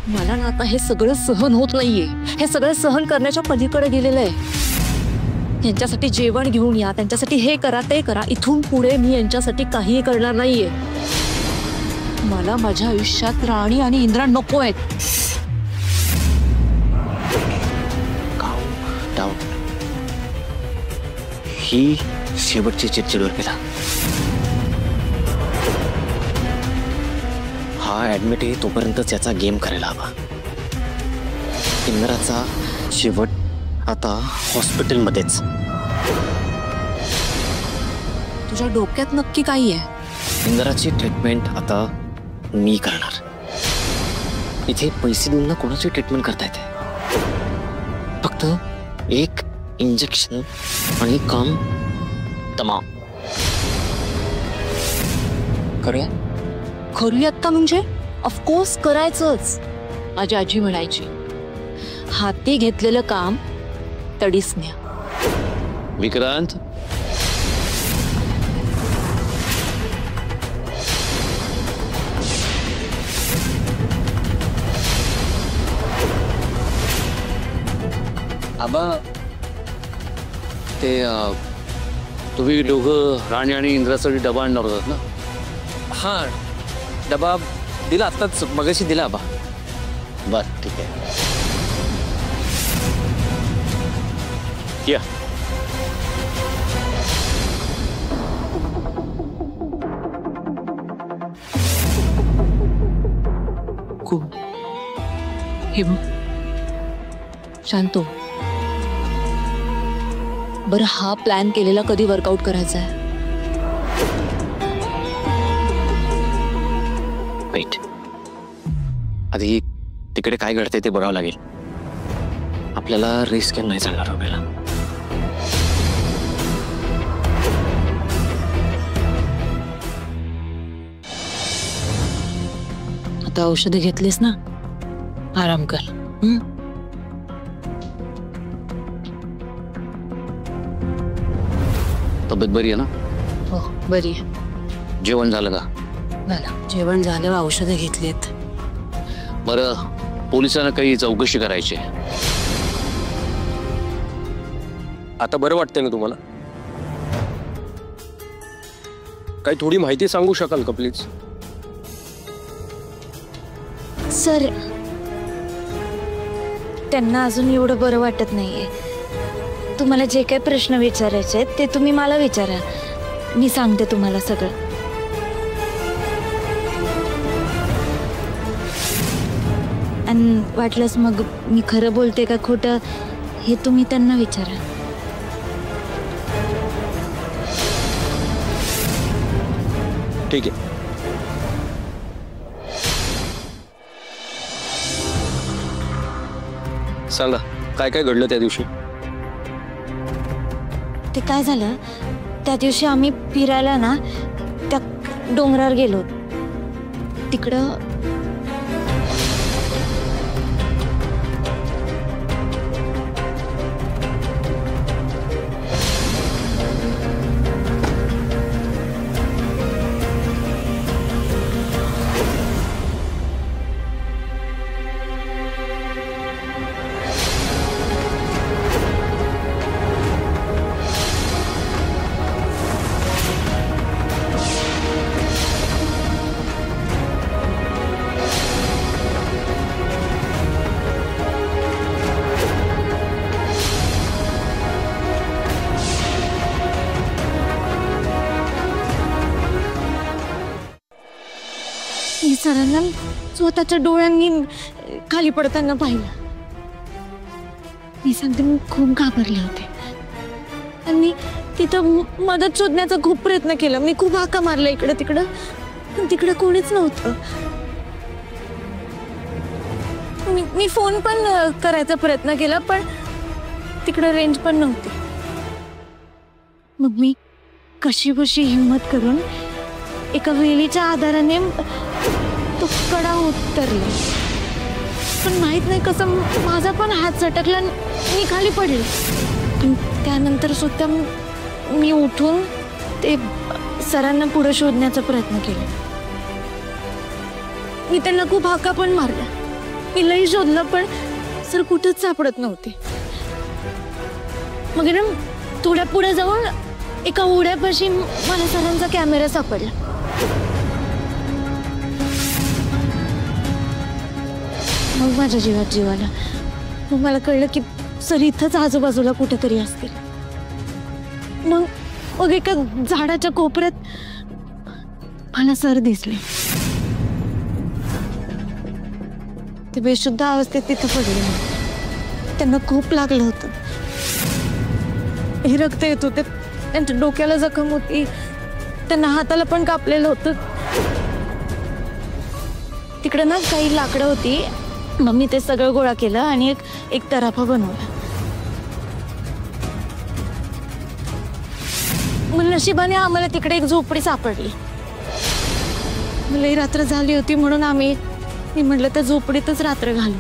मला ना आता हे सगळं सहन होत नाहीये. हे सगळं सहन करण्याच्या पलीकडे गेलेलं आहे. यांच्यासाठी जेवण घेऊन या, त्यांच्यासाठी हे करा ते करा. इथून पुढे मी यांच्यासाठी काहीही करणार नाहीये. मला माझ्या आयुष्यात राणी आणि इंद्रा नको आहेत. ही शेवटची चिडचिडवर केला. हा ऍडमिट आहे तोपर्यंतच याचा गेम करायला हवा. इंद्राचा शेवट आता हॉस्पिटलमध्येच. तुझ्या डोक्यात नक्की काय आहे? इंद्राची ट्रीटमेंट आता मी करणार. इथे पैसे देऊन ना कोणाची ट्रीटमेंट करता येते. फक्त एक इंजेक्शन आणि काम तमाम. करूया? करूयात का? म्हणजे ऑफकोर्स करायचंच. माझी आजी म्हणायची, हाती घेतलेलं काम तडीस न्या. विक्रांत, आबा ते तुम्ही दोघं राणी आणि इंद्रासाठी डबा आणणार होतात ना? हां, डबा दिला आत्ताच, मगाशी दिला आबा. बर ठीक आहे. या. हे बघ शांतो, बरं हा प्लॅन केलेला कधी वर्कआउट करायचा आहे? वेट, आधी तिकडे काय घडते ते बघावं लागेल. आपल्याला रिस्क नाही चालणार आपल्याला. आता औषधे घेतलीस ना, आराम कर. तब्येत बरी आहे ना? हो बरी आहे. जेवण झालं का? झालं, जेवण झालं, औषधे घेतलीत. बरं, पोलिसांना काही चौकशी करायची. आता बरं वाटतंय ना तुम्हाला? काही थोडी माहिती सांगू शकाल का प्लीज? सर, त्यांना अजून एवढं बरं वाटत नाहीये. तुम्हाला जे काही प्रश्न विचारायचे आहेत ते तुम्ही मला विचारा, मी सांगते तुम्हाला सगळं. आणि वाटलंच मग मी खरं बोलते का खोटं हे तुम्ही त्यांना विचारा. ठीक आहे. सांगा, काय काय घडलं त्या दिवशी? ते काय झालं, त्या दिवशी आम्ही फिरायला ना त्या डोंगरावर गेलो. तिकडं सरांना स्वतःच्या डोळ्यांनी खाली पडताना पाहिलं. मी सांगते, मी खूप घाबरले होते आणि तिथं मदत शोधण्याचा खूप प्रयत्न केला. मी खूप हाका मारला इकडं तिकडं, पण तिकडं कोणीच नव्हतं. मी फोन पण करायचा प्रयत्न केला, पण तिकडं रेंज पण नव्हती. मग मी कशी बशी हिम्मत करून एका वेलीच्या आधाराने तो कडा उतरला. पण माहित नाही कसं माझा पण हात झटकला, मी खाली पडले. त्यानंतर सुद्धा मी उठून ते सरांना पुढे शोधण्याचा प्रयत्न केला. मी त्यांना खूप हाका पण मारला, मी लई शोधलं पण सर कुठंच सापडत नव्हते. मग ना थोड्या पुढे जाऊन एका ओढ्यापाशी मला सरांचा कॅमेरा सापडला. मग माझ्या जीवात जीव आला. मग मला कळलं की सर इथंच आजूबाजूला कुठेतरी असतील. मग एका झाडाच्या कोपऱ्यात मला सर दिसले. ते बेशुद्ध अवस्थेत तिथे पडले. त्यांना खूप लागलं होतं. हे रक्त येत होते. त्यांच्या डोक्याला जखम होती. त्यांना हाताला पण कापलेलं होतं. तिकडे ना काही लाकडं होती. मग मी ते सगळं गोळा केलं आणि एक तराफा बनवला. मग नशिबाने आम्हाला तिकडे एक झोपडी सापडली. लई रात्र झाली होती म्हणून मी म्हटलं त्या झोपडीतच रात्र घालू.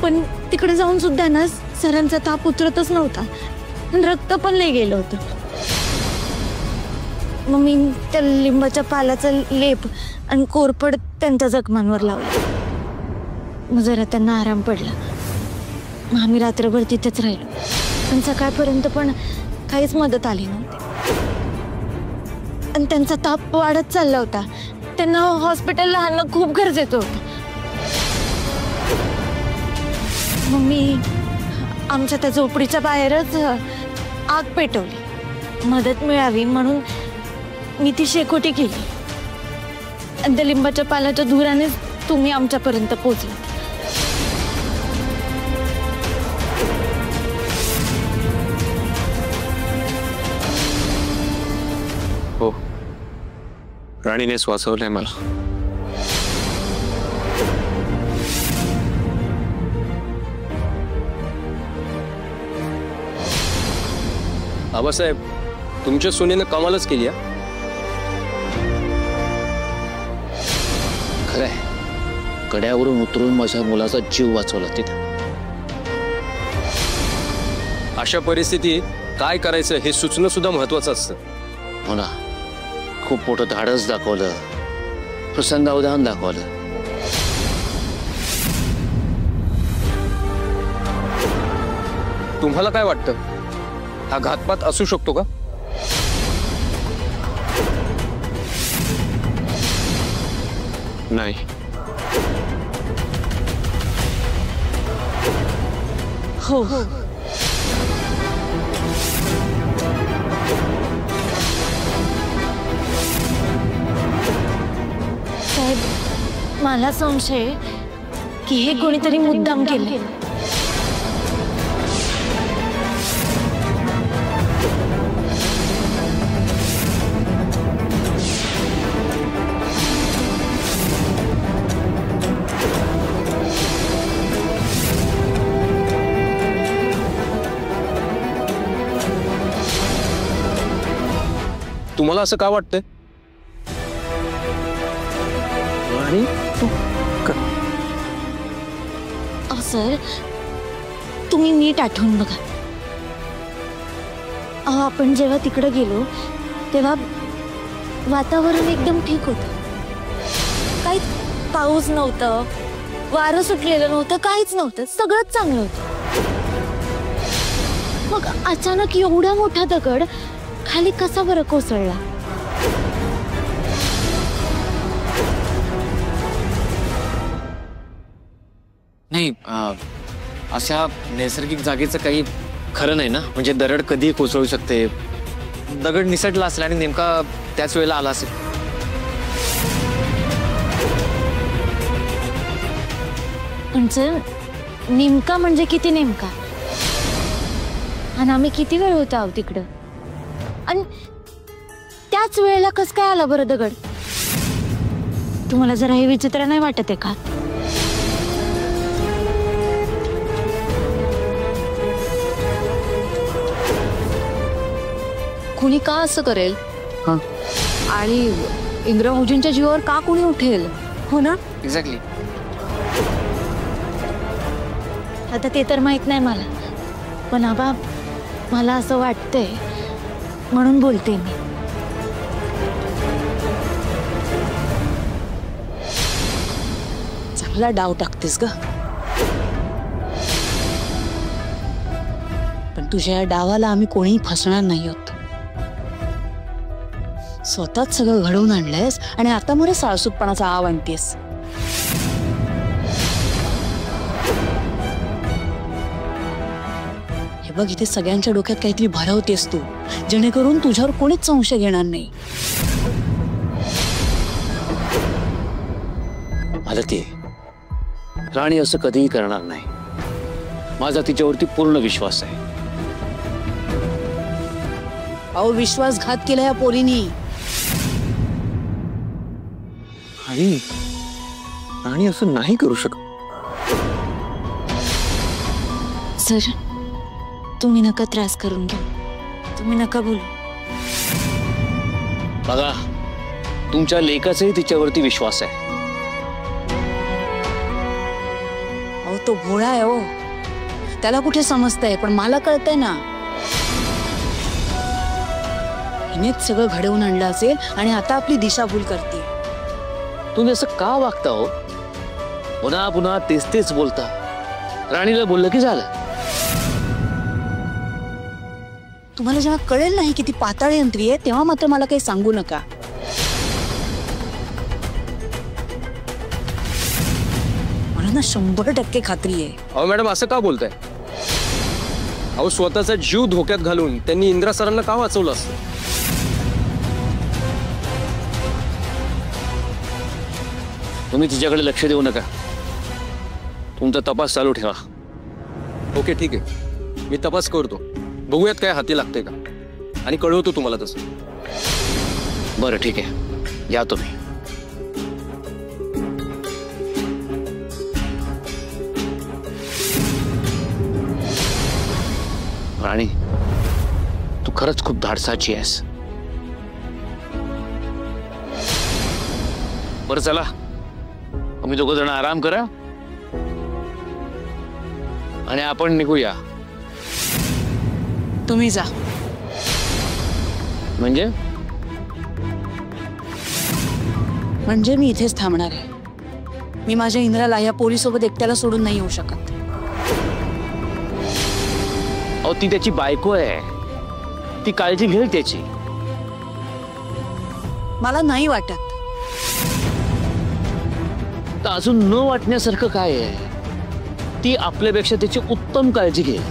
पण तिकडे जाऊन सुद्धा ना सरांचा ताप उतरतच नव्हता. रक्त पण लई गेलं होतं. मग मी त्या लिंबाच्या पाल्याचा लेप आणि कोरफड त्यांच्या जखमांवर लावलं. मग जरा त्यांना आराम पडला. मग आम्ही रात्रभर तिथेच राहिलो. पण सकाळपर्यंत पण काहीच मदत आली नव्हती. आणि त्यांचा ताप वाढत चालला होता. त्यांना हॉस्पिटलला आणणं खूप गरजेचं होतं. मग मी आमच्या त्या झोपडीच्या बाहेरच आग पेटवली. मदत मिळावी म्हणून मी ती शेकोटी केली. आणि त्या लिंबाच्या पाल्याच्या धुरानेच तुम्ही आमच्यापर्यंत पोहोचला. हो, राणीनेच वाचवलंय मला. आबासाहेब, तुमच्या सुनेनं कमालच केली. खरंय, कड्यावरून उतरून माझ्या मुलाचा जीव वाचवला तिथे. अशा परिस्थितीत काय करायचं हे सुचणं सुद्धा महत्वाचं असतं. हो ना, खूप मोठं धाडस दाखवलं, प्रसंगावधान दाखवलं. तुम्हाला काय वाटतं, हा घातपात असू शकतो का? नाही. हो. साहेब, मला संशय की हे कोणीतरी मुद्दाम केले. तुम्हाला असं का वाटतंय? आणि सर, तुम्ही नीट आठवून बघा. आपण जेव्हा तिकडे गेलो तेव्हा वातावरण एकदम ठीक होतं. काहीच पाऊस नव्हतं, वारं सुटलेलं नव्हतं, काहीच नव्हतं. सगळंच चांगलं होतं. मग अचानक एवढा मोठा दगड खाली कसा बरं कोसळला? नाही, अशा नैसर्गिक जागेचं काही खरं नाही ना. म्हणजे दरड कधी कोसळू शकते. दगड निसटला असेल आणि नेमका त्याच वेळेला आला असेल. पण सर, नेमका म्हणजे किती नेमका? आणि आम्ही किती वेळ होतो आहोत तिकडं? आणि त्याच वेळेला कस काय आला बरं दगड? तुम्हाला जरा हे विचित्र नाही वाटत आहे का? कुणी का असं करेल? आणि इंद्रभुजींच्या जीवावर का कुणी उठेल? हो ना? एक्झॅक्टली. आता ते तर माहित नाही मला, पण आबा मला असं वाटतंय म्हणून बोलते मी. चांगला डाव टाकतेस ग, पण तुझ्या या डावाला आम्ही कोणीही फसणार नाही आहोत. स्वतःच सगळं घडवून आणलंयस आणि आता मोरे साळसूतपणाचा आव आणतेस. हे बघ, इथे सगळ्यांच्या डोक्यात काहीतरी भरवतेस तू, जेणेकरून तुझ्यावर कोणीच संशय घेणार नाही. मालती, राणी असं कधीही करणार नाही. माझा तिच्यावरती पूर्ण विश्वास आहे. अहो, विश्वासघात केला या पोरीनी. आई, राणी असं नाही करू शकत. सर, तुम्ही नका त्रास करून घ्या, तुम्ही नका बोलू. बघा, तुमच्या लेकाचाही तिच्यावरती विश्वास आहे. अहो, तो भोळा आहे हो, त्याला कुठे समजतंय, पण मला कळतंय ना. हिनेच सगळं घडवून आणलं असेल आणि आता आपली दिशाभूल करते. तुम्ही असं का वागता हो? पुन्हा पुन्हा तेच तेच बोलता. राणीला बोललं की झालं. तुम्हाला जेव्हा कळेल नाही की ती पाताळ यंत्री आहे, तेव्हा मात्र मला काही सांगू नका. मला ना 100% खात्री आहे. अहो मॅडम, असं का बोलताय? अहो, स्वतःचा जीव धोक्यात घालून त्यांनी इंदिरा सरांना का वाचवलं असतं? तुम्ही तिच्याकडे लक्ष देऊ नका. तुमचा तपास चालू ठेवा. ओके, ठीक आहे, मी तपास करतो. बघूयात काय हाती लागते का, आणि कळवतो तुम्हाला तसं. बरं, ठीक आहे, या तुम्ही. राणी, तू खरंच खूप धाडसाची आहेस. बरं, चला, तुम्ही दोघं जण आराम करा आणि आपण निघूया. तुम्ही जा. म्हणजे मी इथेच थांबणार आहे. मी माझ्या इंद्राला या पोरीसोबत एकट्याला सोडून नाही येऊ शकत. अहो, ती त्याची बायको आहे, ती काळजी घेईल त्याची. मला नाही वाटत. तर अजून न वाटण्यासारखं काय आहे? ती आपल्यापेक्षा त्याची उत्तम काळजी घेईल.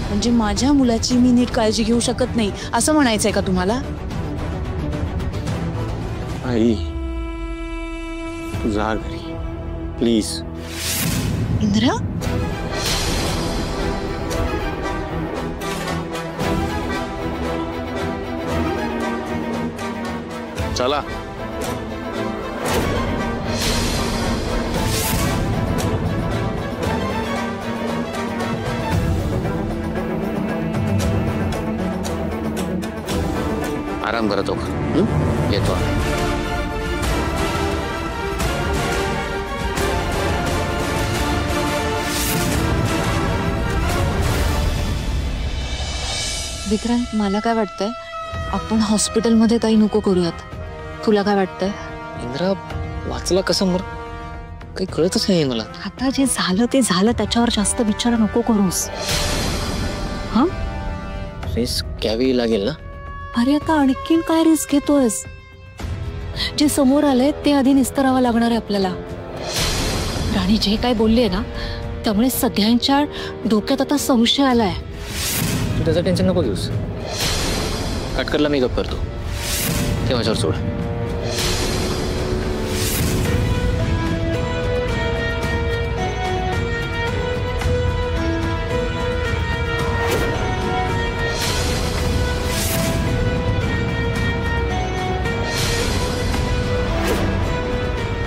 म्हणजे माझ्या मुलाची मी नीट काळजी घेऊ शकत नाही असं म्हणायचंय का तुम्हाला? आई, तू जा घरी प्लीज. इंद्रा, चला. आराम करत हो. येतो. विक्रांत, मला काय वाटतंय, आपण हॉस्पिटलमध्ये काही नको करूयात. तुला काय वाटतंय? इंद्रा वाचला कसं मर, काही कळतच नाही मला. आता जे झालं ते झालं, त्याच्यावर जास्त विचार नको करूस. हा, रिस्क घ्यावी लागेल ना. अरे आता आणखीन काय रिस्क घेतोयस? जे समोर आलंय ते आधी निस्तरावं लागणार आहे आपल्याला. राणी जे काय बोलली ना, त्यामुळे सगळ्यांच्या डोक्यात आता संशय आलाय. तू त्याचं टेन्शन नको घेऊस. कटकरला मी गप करतो, ते माझ्यावर सोड.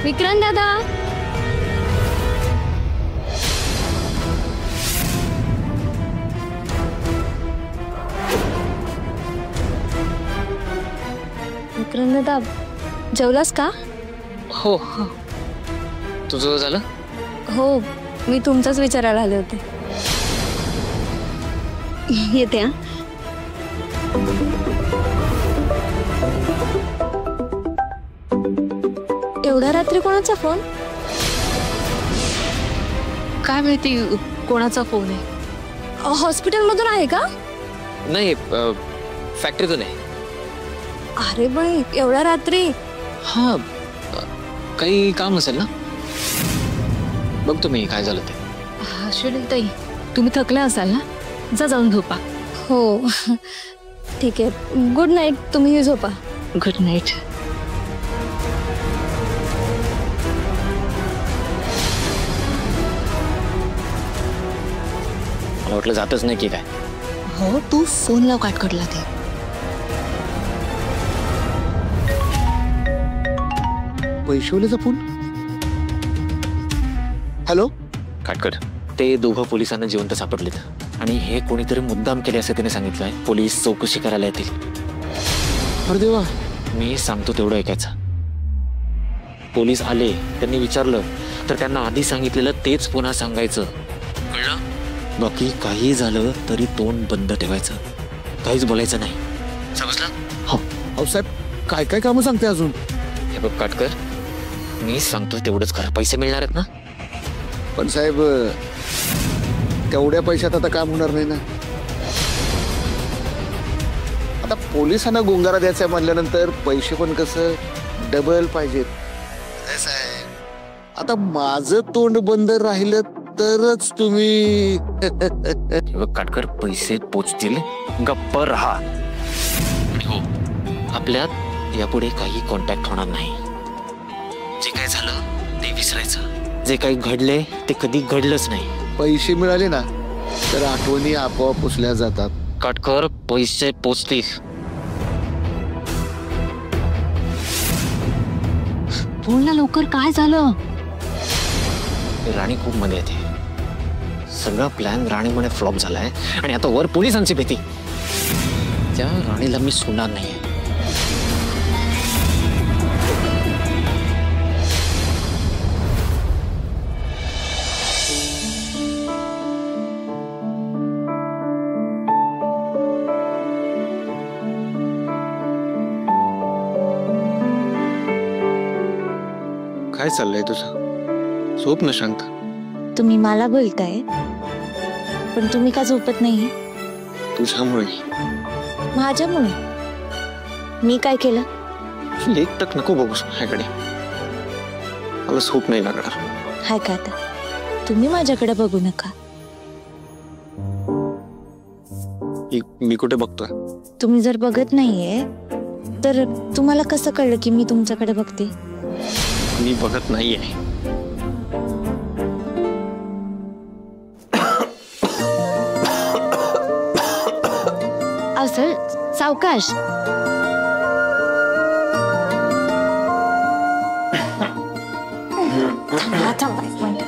विक्रांत दादा, विक्रांत दादा, जेवलास का? हो, तुझं झालं? हो, मी तुमचाच विचारायला आले होते. येते. एवढ्या रात्री कोणाचा फोन? काय माहिती कोणाचा फोन आहे. हॉस्पिटलमधून आहे का? नाही, फॅक्टरीतून आहे. अरे बाई, एवढ्या रात्री? हा, काही काम असेल ना. बघ तुम्ही काय झालं ते. ताई, तुम्ही थकल्या असाल ना, जा जाऊन झोपा. हो ठीक आहे, गुड नाईट. तुम्ही झोपा. Good night. मला वाटलं जातच नाही की काय. हो, तू फोन लाव काटकडला ते. पैशवलेचा फोन. हॅलो. काटकड, ते दोघं पोलिसांना जिवंत सापडलेत आणि हे कोणीतरी मुद्दाम केले असं त्याने सांगितलंय. पोलीस चौकशी करायला येतील. अरे देवा. मी सांगतो तेवढं ऐकायचं. पोलीस आले, त्यांनी विचारलं तर त्यांना आधी सांगितलेलं तेच पुन्हा सांगायचं, कळलं? बाकी काही झालं तरी तोंड बंद ठेवायचं, काहीच बोलायचं नाही, समजलं? हो. अहो साहेब, काय काय कामं सांगते अजून? हे बघ काटकर, मी सांगतो तेवढंच करा. पैसे मिळणार आहेत ना? पण साहेब, तेवढ्या पैशात आता काम होणार नाही ना. आता पोलिसांना गुंगारा द्यायचा म्हणल्यानंतर पैसे पण कसं डबल पाहिजेत. आता माझं तोंड बंद राहिलं तरच तुम्ही. हे बघ काटकर, पैसे पोचतील, गप्प राहा. आणि हो, आपल्यात यापुढे काही कॉन्टॅक्ट होणार नाही. जे काय झालं ते विसरायचं. जे काही घडले ते कधी घडलंच नाही. पैसे मिळाले ना तर आठवणी आपोआप पुसल्या जातात. काटकर, पैसे पोचतील. बोल ना लवकर, काय झालं? राणी खूप मध्ये येते. सगळा प्लॅन राणीमुळे फ्लॉप झालाय आणि आता वर पोलिसांची भीती. त्या राणीला मी सोडणार नाहीये. काय चाललंय तुझं? झोप ना शांत. तुम्ही मला बोलताय, पण तुम्ही का झोपत नाही? तुझ्यामुळे. माझ्यामुळे? मी काय केलं? एक टक नको बघूस माझ्याकडे, मला झोप नाही लागणार. हाय का आता? तुम्ही माझ्याकडे बघू नका. मी कुठे बघतोय? तुम्ही जर बघत नाहीये तर तुम्हाला कसं कळलं की मी तुमच्याकडे बघते? मी बघत नाहीये. असं सावकाश. थांबा एक मिनिट.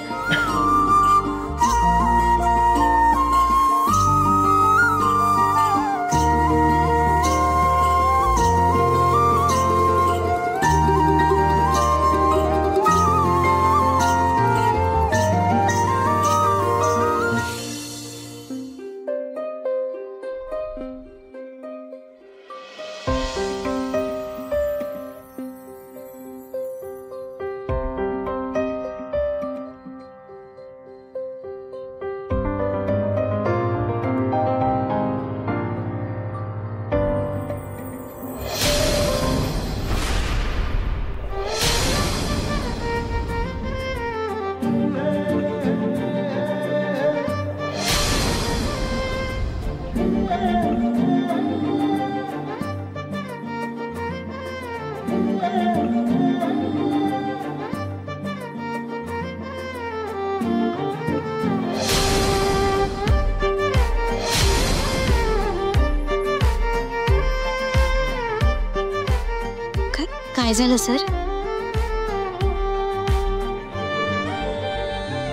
काय झालं सर?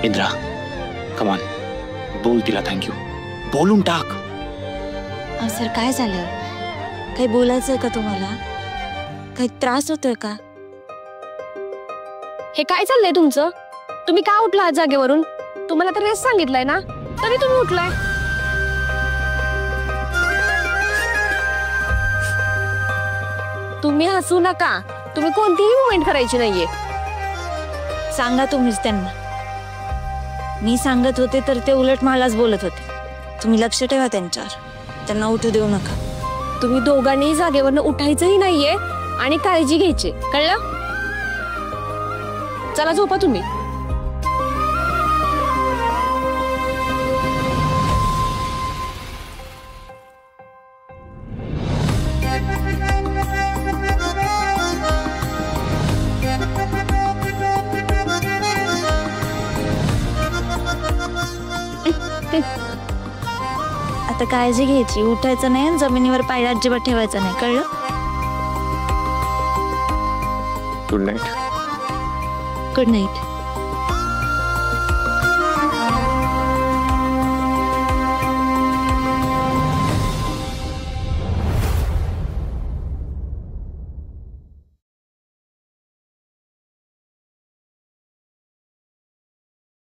इंद्रा, कमान, बोल तिला थँक्यू. बोलून टाक. सर काय झालं? काही बोलायचंय का तुम्हाला? काही त्रास होतोय का? हे काय चाललंय तुमचं? तुम्ही का उठला जागेवरून? तुम्हाला तर रेस्ट सांगितलंय ना, तरी तुम्ही उठलाय. तुम्ही हसू नका. तुम्ही कोणतीही मुवमेंट करायची नाहीये. सांगा तुम्हीच त्यांना. मी सांगत होते तर ते उलट मलाच बोलत होते. तुम्ही लक्ष ठेवा त्यांच्यावर, त्यांना उठू देऊ नका. तुम्ही दोघांनी जागेवरनं उठायचंही नाहीये आणि काळजी घ्यायची, कळलं? चला झोपा तुम्ही. आता काळजी घ्यायची, उठायचं नाही, जमिनीवर पाय अजिबात ठेवायचं नाही, कळलं? Good night. Good night.